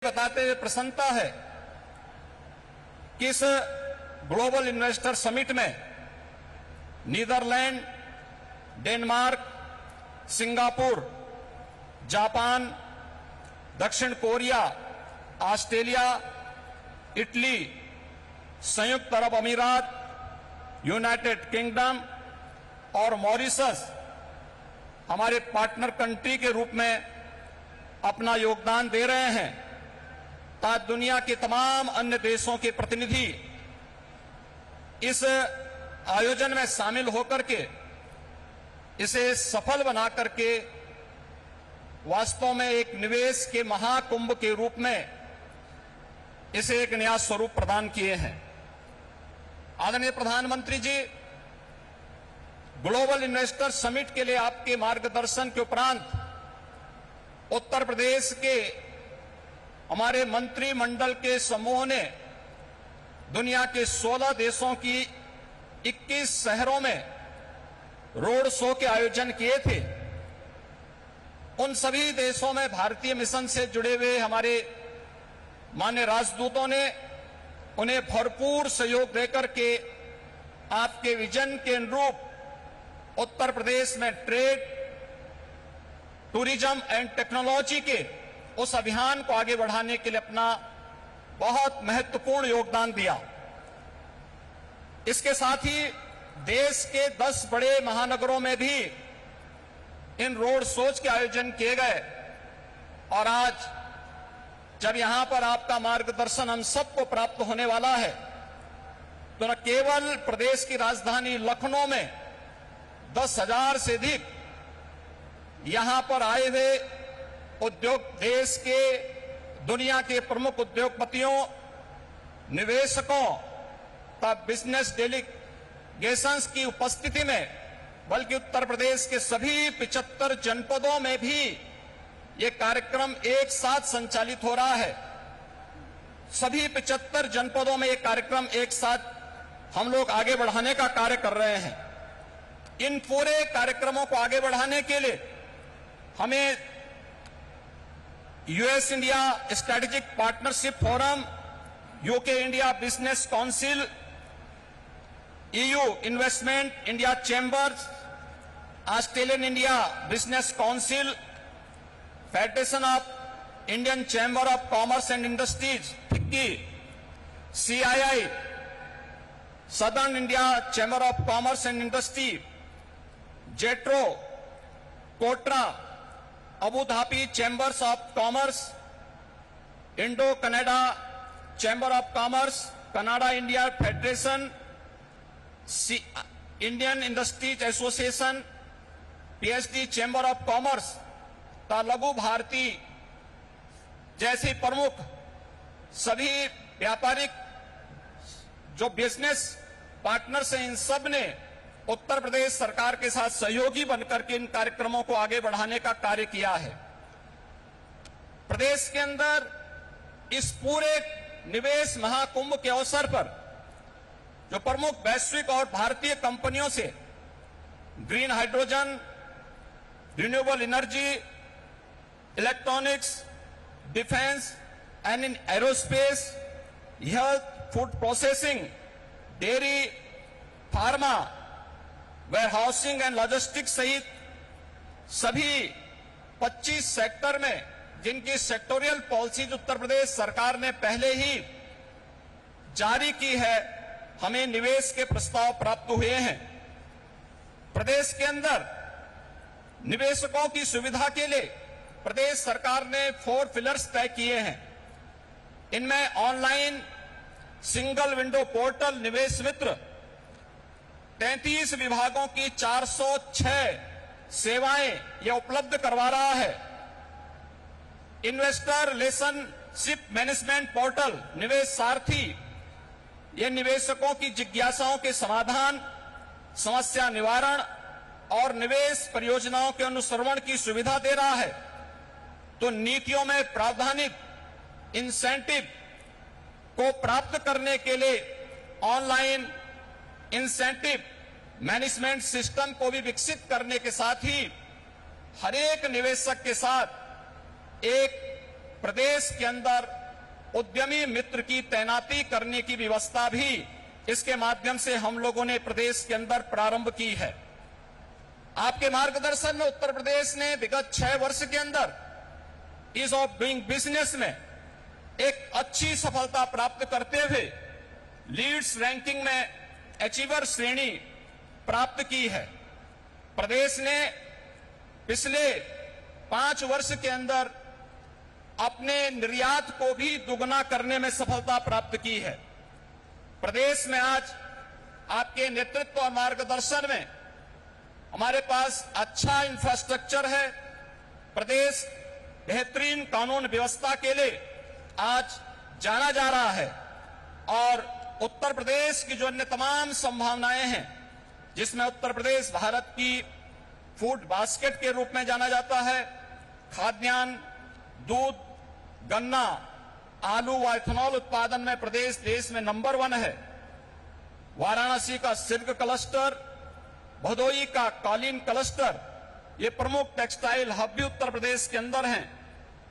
बताते हुए प्रसन्नता है कि इस ग्लोबल इन्वेस्टर समिट में नीदरलैंड, डेनमार्क, सिंगापुर, जापान, दक्षिण कोरिया, ऑस्ट्रेलिया, इटली, संयुक्त अरब अमीरात, यूनाइटेड किंगडम और मॉरिशस हमारे पार्टनर कंट्री के रूप में अपना योगदान दे रहे हैं, ताकि दुनिया के तमाम अन्य देशों के प्रतिनिधि इस आयोजन में शामिल होकर के इसे सफल बना करके वास्तव में एक निवेश के महाकुंभ के रूप में इसे एक नया स्वरूप प्रदान किए हैं। आदरणीय प्रधानमंत्री जी, ग्लोबल इन्वेस्टर समिट के लिए आपके मार्गदर्शन के उपरांत उत्तर प्रदेश के हमारे मंत्रिमंडल के समूह ने दुनिया के 16 देशों की 21 शहरों में रोड शो के आयोजन किए थे। उन सभी देशों में भारतीय मिशन से जुड़े हुए हमारे माननीय राजदूतों ने उन्हें भरपूर सहयोग देकर के आपके विजन के अनुरूप उत्तर प्रदेश में ट्रेड, टूरिज्म एंड टेक्नोलॉजी के उस अभियान को आगे बढ़ाने के लिए अपना बहुत महत्वपूर्ण योगदान दिया। इसके साथ ही देश के 10 बड़े महानगरों में भी इन रोड शोज के आयोजन किए गए और आज जब यहां पर आपका मार्गदर्शन हम सबको प्राप्त होने वाला है तो न केवल प्रदेश की राजधानी लखनऊ में 10,000 से अधिक यहां पर आए हुए उद्योग, देश के दुनिया के प्रमुख उद्योगपतियों, निवेशकों का बिजनेस डेलीगेशंस की उपस्थिति में, बल्कि उत्तर प्रदेश के सभी 75 जनपदों में भी ये कार्यक्रम एक साथ संचालित हो रहा है। सभी 75 जनपदों में ये कार्यक्रम एक साथ हम लोग आगे बढ़ाने का कार्य कर रहे हैं। इन पूरे कार्यक्रमों को आगे बढ़ाने के लिए हमें US India Strategic Partnership Forum, UK India Business Council, EU Investment India Chambers, Australian India Business Council, Federation of Indian Chamber of Commerce and Industries FICCI, CII, Southern India Chamber of Commerce and Industry, JETRO, KOTRA, Abu Dhabi Chambers of Commerce, Indo Canada Chamber of Commerce, Canada India Federation, Indian Industries Association, PhD Chamber of Commerce, Laghu Bharati जैसी प्रमुख सभी व्यापारिक जो business partners हैं, इन सब ने उत्तर प्रदेश सरकार के साथ सहयोगी बनकर के इन कार्यक्रमों को आगे बढ़ाने का कार्य किया है। प्रदेश के अंदर इस पूरे निवेश महाकुंभ के अवसर पर जो प्रमुख वैश्विक और भारतीय कंपनियों से green hydrogen, renewable energy, electronics, defence and in aerospace, health, food processing, dairy, pharma, warehousing and logistics सहित सभी 25 सेक्टर में जिनकी सेक्टोरियल पॉलिसीज उत्तर प्रदेश सरकार ने पहले ही जारी की है, हमें निवेश के प्रस्ताव प्राप्त हुए हैं। प्रदेश के अंदर निवेशकों की सुविधा के लिए प्रदेश सरकार ने 4 पिलर्स तय किए हैं। इनमें ऑनलाइन सिंगल विंडो पोर्टल निवेश मित्र, 33 विभागों की 406 सेवाएं यह उपलब्ध करवा रहा है। इन्वेस्टर रिलेशनशिप मैनेजमेंट पोर्टल निवेश सारथी, यह निवेशकों की जिज्ञासाओं के समाधान, समस्या निवारण और निवेश परियोजनाओं के अनुश्रवण की सुविधा दे रहा है। तो नीतियों में प्रावधानिक इंसेंटिव को प्राप्त करने के लिए ऑनलाइन इंसेंटिव मैनेजमेंट सिस्टम को भी विकसित करने के साथ ही हर एक निवेशक के साथ एक प्रदेश के अंदर उद्यमी मित्र की तैनाती करने की व्यवस्था भी इसके माध्यम से हम लोगों ने प्रदेश के अंदर प्रारंभ की है। आपके मार्गदर्शन में उत्तर प्रदेश ने विगत 6 वर्ष के अंदर ईज ऑफ डूइंग बिजनेस में एक अच्छी सफलता प्राप्त करते हुए लीड्स रैंकिंग में अचीवर श्रेणी प्राप्त की है। प्रदेश ने पिछले 5 वर्ष के अंदर अपने निर्यात को भी दुगना करने में सफलता प्राप्त की है। प्रदेश में आज आपके नेतृत्व और मार्गदर्शन में हमारे पास अच्छा इंफ्रास्ट्रक्चर है। प्रदेश बेहतरीन कानून व्यवस्था के लिए आज जाना जा रहा है और उत्तर प्रदेश की जो अन्य तमाम संभावनाएं हैं, जिसमें उत्तर प्रदेश भारत की फूड बास्केट के रूप में जाना जाता है, खाद्यान्न, दूध, गन्ना, आलू व इथेनॉल उत्पादन में प्रदेश देश में नंबर 1 है। वाराणसी का सिल्क क्लस्टर, भदोई का कालीन क्लस्टर, ये प्रमुख टेक्सटाइल हब भी उत्तर प्रदेश के अंदर हैं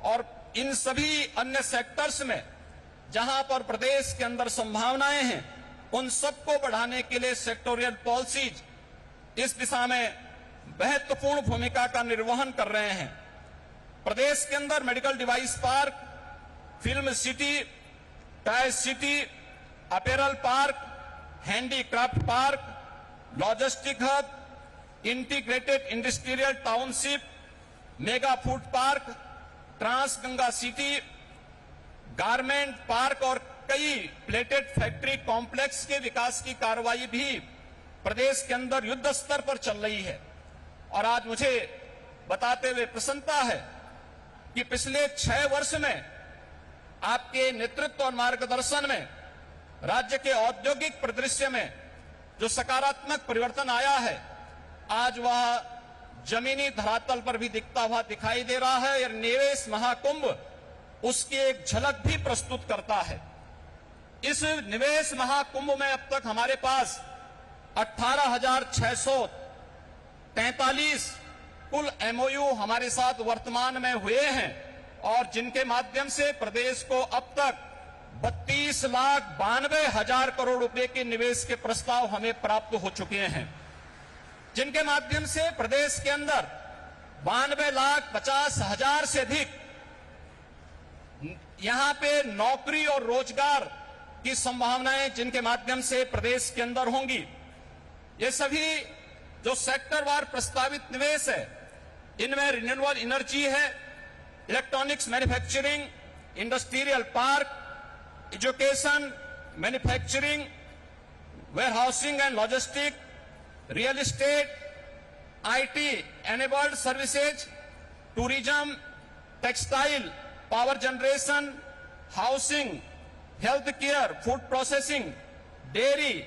और इन सभी अन्य सेक्टर्स में जहां पर प्रदेश के अंदर संभावनाएं हैं, उन सबको बढ़ाने के लिए सेक्टोरियल पॉलिसीज इस दिशा में महत्वपूर्ण भूमिका का निर्वहन कर रहे हैं। प्रदेश के अंदर medical device park, film city, toy city, apparel park, handicraft park, logistic hub, integrated industrial township, mega food park, trans Ganga city, garment park और कई प्लेटेड फैक्ट्री कॉम्प्लेक्स के विकास की कार्रवाई भी प्रदेश के अंदर युद्ध स्तर पर चल रही है। और आज मुझे बताते हुए प्रसन्नता है कि पिछले 6 वर्ष में आपके नेतृत्व और मार्गदर्शन में राज्य के औद्योगिक परिदृश्य में जो सकारात्मक परिवर्तन आया है, आज वह जमीनी धरातल पर भी दिखता हुआ दिखाई दे रहा है। और निवेश महाकुंभ उसकी एक झलक भी प्रस्तुत करता है। इस निवेश महाकुंभ में अब तक हमारे पास 18,643 कुल एमओयू हमारे साथ वर्तमान में हुए हैं और जिनके माध्यम से प्रदेश को अब तक 32,92,000 करोड़ रुपए के निवेश के प्रस्ताव हमें प्राप्त हो चुके हैं, जिनके माध्यम से प्रदेश के अंदर 92,50,000 से अधिक यहां पे नौकरी और रोजगार की संभावनाएं जिनके माध्यम से प्रदेश के अंदर होंगी। ये सभी जो सेक्टर वार प्रस्तावित निवेश है, इनमें रिन्यूएबल एनर्जी है, electronics manufacturing, industrial park, education, manufacturing, warehousing and logistic, real estate, IT enabled services, tourism, textile, power generation, housing, health care, food processing, dairy,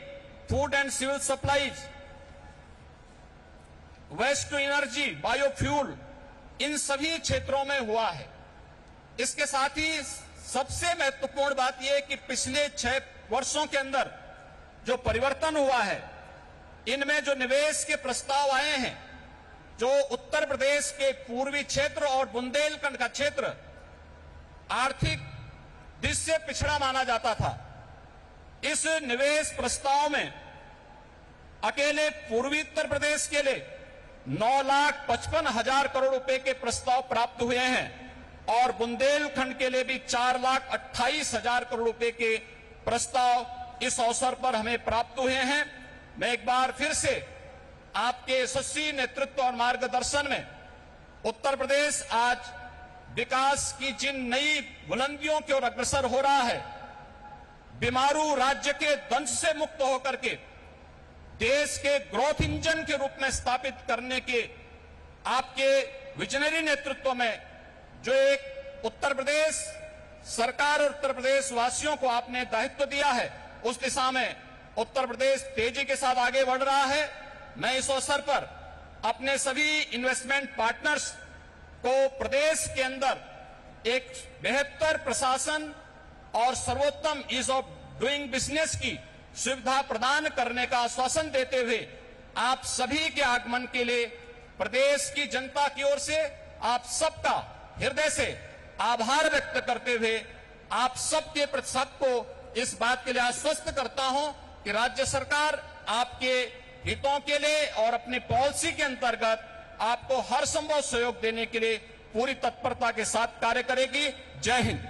food and civil supplies, waste to energy, biofuel, इन सभी क्षेत्रों में हुआ है। इसके साथ ही सबसे महत्वपूर्ण बात यह है कि पिछले 6 वर्षों के अंदर जो परिवर्तन हुआ है, इनमें जो निवेश के प्रस्ताव आए हैं, जो उत्तर प्रदेश के पूर्वी क्षेत्र और बुंदेलखंड का क्षेत्र आर्थिक दृष्टि से पिछड़ा माना जाता था, इस निवेश प्रस्ताव में अकेले पूर्वी उत्तर प्रदेश के लिए 9,55,000 करोड़ रुपए के प्रस्ताव प्राप्त हुए हैं और बुंदेलखंड के लिए भी 4,28,000 करोड़ रुपए के प्रस्ताव इस अवसर पर हमें प्राप्त हुए हैं। मैं एक बार फिर से आपके यशस्वी नेतृत्व और मार्गदर्शन में उत्तर प्रदेश आज विकास की जिन नई बुलंदियों की ओर अग्रसर हो रहा है, बीमारू राज्य के दंश से मुक्त होकर के देश के ग्रोथ इंजन के रूप में स्थापित करने के आपके विजनरी नेतृत्व में जो एक उत्तर प्रदेश सरकार और उत्तर प्रदेश वासियों को आपने दायित्व दिया है, उस दिशा में उत्तर प्रदेश तेजी के साथ आगे बढ़ रहा है। मैं इस अवसर पर अपने सभी इन्वेस्टमेंट पार्टनर्स को प्रदेश के अंदर एक बेहतर प्रशासन और सर्वोत्तम ईज ऑफ डूइंग बिजनेस की सुविधा प्रदान करने का आश्वासन देते हुए आप सभी के आगमन के लिए प्रदेश की जनता की ओर से आप सबका हृदय से आभार व्यक्त करते हुए आप सबके सबको इस बात के लिए आश्वस्त करता हूं कि राज्य सरकार आपके हितों के लिए और अपनी पॉलिसी के अंतर्गत आपको हर संभव सहयोग देने के लिए पूरी तत्परता के साथ कार्य करेगी। जय हिंद।